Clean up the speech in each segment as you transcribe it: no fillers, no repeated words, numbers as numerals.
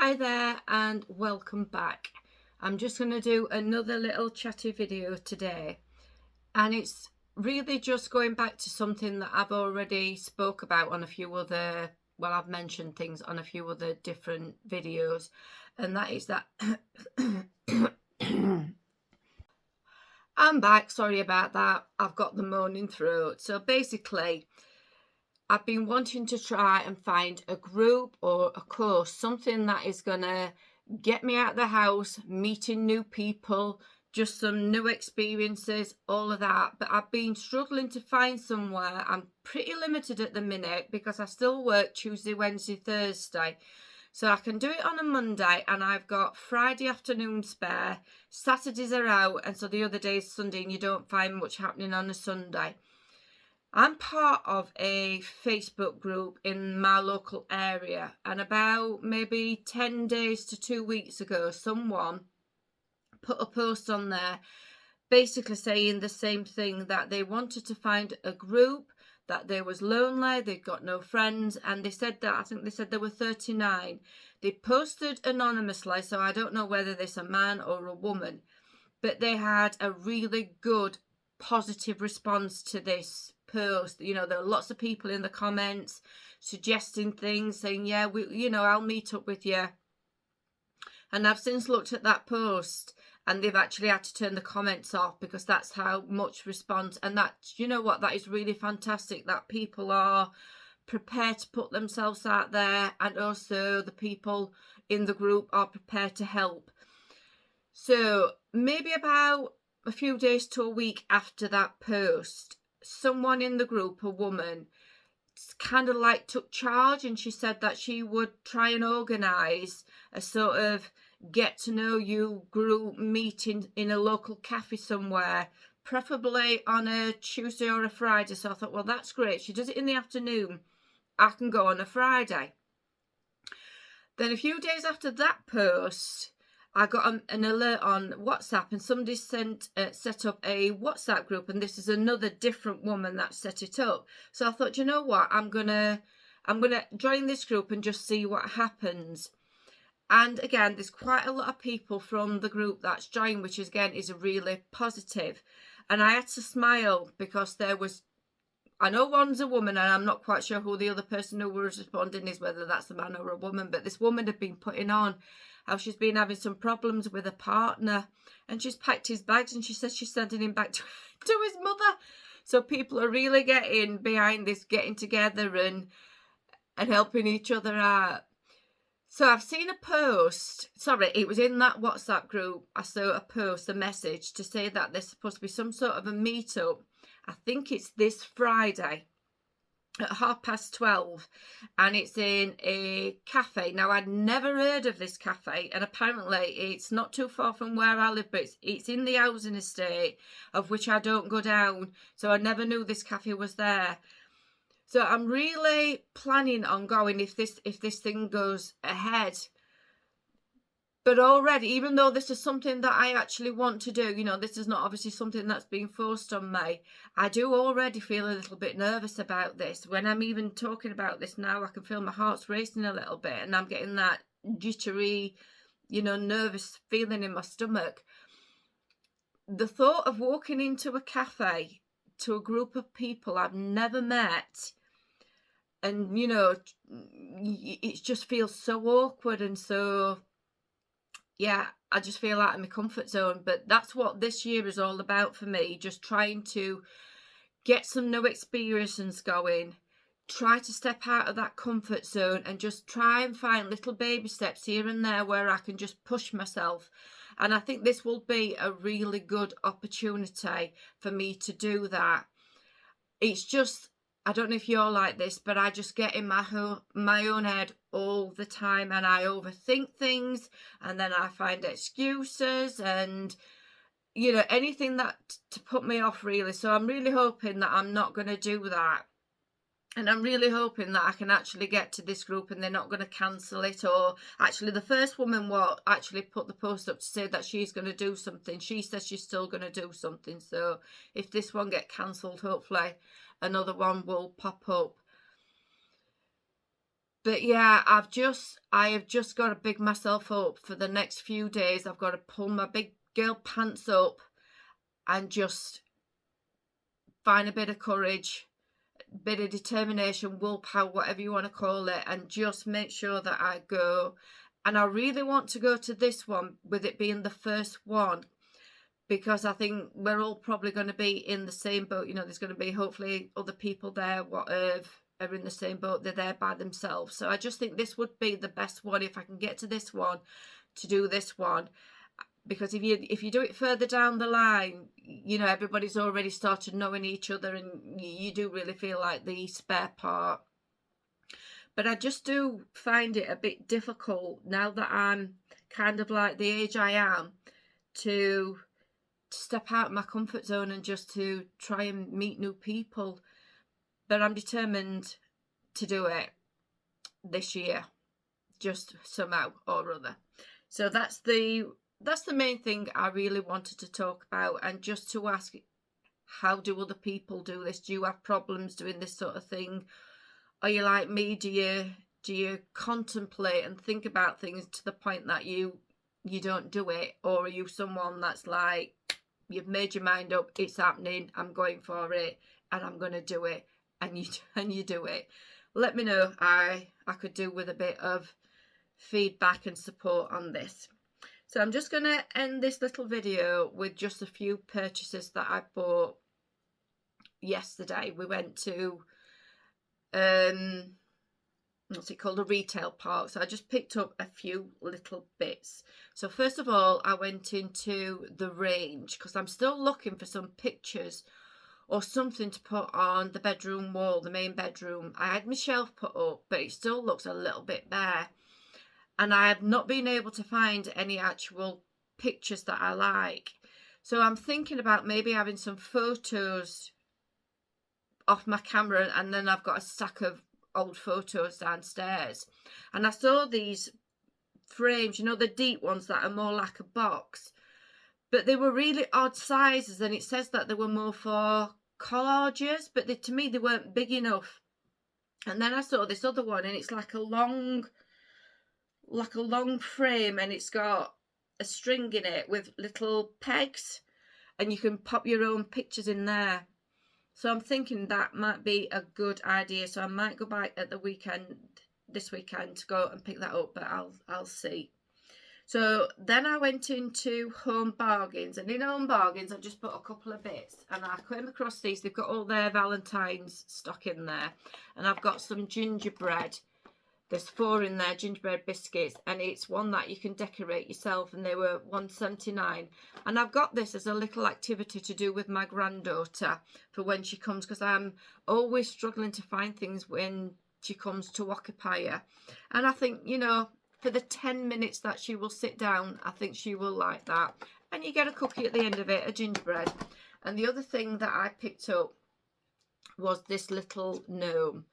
Hi there and welcome back. I'm just going to do another little chatty video today, and it's really just going back to something that I've already spoke about on a few other, well, I've mentioned things on a few other different videos, and that is that I'm back. Sorry about that. I've got the moaning throat. So basically, I've been wanting to try and find a group or a course, something that is going to get me out of the house, meeting new people, just some new experiences, all of that. But I've been struggling to find somewhere. I'm pretty limited at the minute because I still work Tuesday, Wednesday, Thursday. So I can do it on a Monday, and I've got Friday afternoon spare. Saturdays are out, and so the other day is Sunday, and you don't find much happening on a Sunday. I'm part of a Facebook group in my local area, and about maybe 10 days to 2 weeks ago, someone put a post on there basically saying the same thing, that they wanted to find a group, that they was lonely, they'd got no friends, and they said that, I think they said there were 39. They posted anonymously, so I don't know whether this a man or a woman, but they had a really good positive response to this post. You know, there are lots of people in the comments suggesting things, saying, yeah, I'll meet up with you. And I've since looked at that post, and they've actually had to turn the comments off because that's how much response. And that, you know what, that is really fantastic, that people are prepared to put themselves out there, and also the people in the group are prepared to help. So maybe about a few days to a week after that post, someone in the group, a woman, kind of like took charge, and she said that she would try and organise a sort of get to know you group meeting in a local cafe somewhere, preferably on a Tuesday or a Friday. So I thought, well, that's great. She does it in the afternoon. I can go on a Friday. Then a few days after that post, I got an alert on WhatsApp, and somebody set up a WhatsApp group, and this is another different woman that set it up. So I thought, you know what, I'm gonna join this group and just see what happens. And again, there's quite a lot of people from the group that's joined, which is, again, is really positive. And I had to smile because there was, I know one's a woman, and I'm not quite sure who the other person who was responding is, whether that's a man or a woman, but this woman had been putting on how she's been having some problems with a partner, and she's packed his bags, and she says she's sending him back to his mother. So people are really getting behind this, getting together and helping each other out. So I've seen a post, sorry, it was in that WhatsApp group, I saw a post, a message to say that there's supposed to be some sort of a meetup. I think it's this Friday at 12:30, and it's in a cafe. Now, I'd never heard of this cafe, and apparently it's not too far from where I live, but it's in the housing estate, of which I don't go down, so I never knew this cafe was there. So I'm really planning on going if this thing goes ahead. But already, even though this is something that I actually want to do, you know, this is not obviously something that's being forced on me, I do already feel a little bit nervous about this. When I'm even talking about this now, I can feel my heart's racing a little bit, and I'm getting that jittery, you know, nervous feeling in my stomach. The thought of walking into a cafe to a group of people I've never met, and, you know, it just feels so awkward, and so, yeah, I just feel out of my comfort zone. But that's what this year is all about for me, just trying to get some new experiences going, try to step out of that comfort zone, and just try and find little baby steps here and there where I can just push myself. And I think this will be a really good opportunity for me to do that. It's just, I don't know if you're like this, but I just get in my own head all the time, and I overthink things, and then I find excuses and, you know, anything that to put me off, really. So I'm really hoping that I'm not going to do that. And I'm really hoping that I can actually get to this group and they're not going to cancel it. Or actually, the first woman actually put the post up to say that she's going to do something. She says she's still going to do something. So if this one gets cancelled, hopefully another one will pop up. But yeah, I have just got to big myself up for the next few days. I've got to pull my big girl pants up and just find a bit of courage, a bit of determination, willpower, whatever you want to call it, and just make sure that I go. And I really want to go to this one, with it being the first one, because I think we're all probably going to be in the same boat. You know, there's going to be hopefully other people there what are in the same boat. They're there by themselves. So I just think this would be the best one if I can get to this one, to do this one. Because if you do it further down the line, you know, everybody's already started knowing each other, and you do really feel like the spare part. But I just do find it a bit difficult now that I'm kind of like the age I am to step out of my comfort zone and just to try and meet new people. But I'm determined to do it this year, just somehow or other. So that's the main thing I really wanted to talk about, and just to ask, how do other people do this? Do you have problems doing this sort of thing? Are you like me? Do you contemplate and think about things to the point that you don't do it? Or are you someone that's like, you've made your mind up, it's happening, I'm going for it, and I'm going to do it, and you do it? Let me know. I could do with a bit of feedback and support on this. So I'm just going to end this little video with just a few purchases that I bought yesterday. We went to what's it called, a retail park. So I just picked up a few little bits. So first of all, I went into the range because I'm still looking for some pictures or something to put on the bedroom wall, the main bedroom. I had my shelf put up, but it still looks a little bit bare, and I have not been able to find any actual pictures that I like. So I'm thinking about maybe having some photos off my camera, and then I've got a stack of old photos downstairs. And I saw these frames, you know, the deep ones that are more like a box, but they were really odd sizes, and it says that they were more for collages, but to me they weren't big enough. And then I saw this other one, and it's like a long frame, and it's got a string in it with little pegs, and you can pop your own pictures in there. So I'm thinking that might be a good idea. So I might go back at the weekend, this weekend, to go and pick that up, but I'll see. So then I went into Home Bargains, and in Home Bargains I just bought a couple of bits, and I came across these. They've got all their Valentine's stock in there, and I've got some gingerbread. There's 4 in there, gingerbread biscuits, and it's one that you can decorate yourself, and they were $1.79. And I've got this as a little activity to do with my granddaughter for when she comes, because I'm always struggling to find things when she comes to occupy her. And I think, you know, for the 10 minutes that she will sit down, I think she will like that. And you get a cookie at the end of it, a gingerbread. And the other thing that I picked up was this little gnome,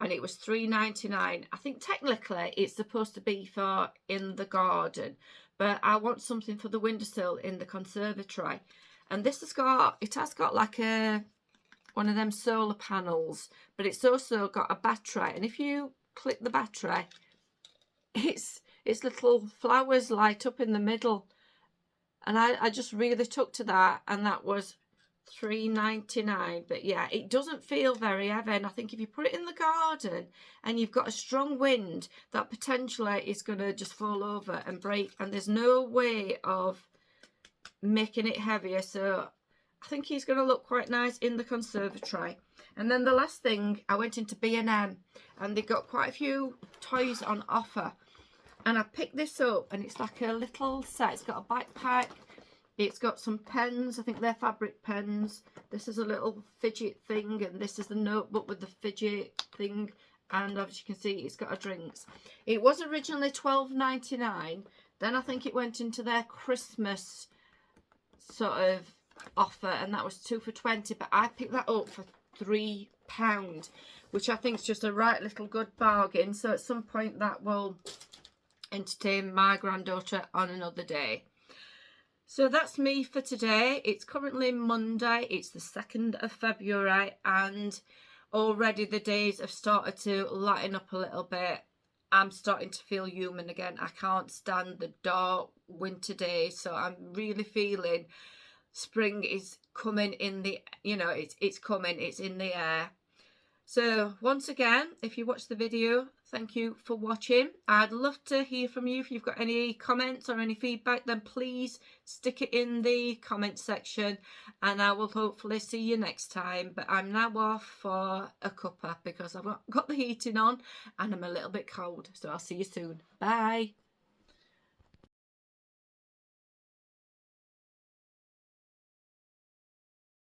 and it was $3.99. I think technically it's supposed to be for in the garden, but I want something for the windowsill in the conservatory. And this has got like one of them solar panels, but it's also got a battery, and if you click the battery, its little flowers light up in the middle. And I just really took to that, and that was $3.99. But yeah, it doesn't feel very heavy, and I think if you put it in the garden and you've got a strong wind, that potentially is going to just fall over and break, and there's no way of making it heavier. So I think he's going to look quite nice in the conservatory. And then the last thing, I went into B&M, and they got quite a few toys on offer, and I picked this up, and it's like a little set. It's got a backpack, it's got some pens, I think they're fabric pens. This is a little fidget thing, and this is the notebook with the fidget thing, and as you can see, it's got a drinks. It was originally $12.99, then I think it went into their Christmas sort of offer, and that was 2 for $20, but I picked that up for £3, which I think is just a right little good bargain. So at some point that will entertain my granddaughter on another day. So that's me for today. It's currently Monday, it's the 2nd of February, and already the days have started to lighten up a little bit. I'm starting to feel human again. I can't stand the dark winter days, so I'm really feeling spring is coming in the, you know, it's coming, it's in the air. So once again, if you watched the video, thank you for watching. I'd love to hear from you. If you've got any comments or any feedback, then please stick it in the comment section, and I will hopefully see you next time. But I'm now off for a cuppa because I've got the heating on and I'm a little bit cold. So I'll see you soon. Bye.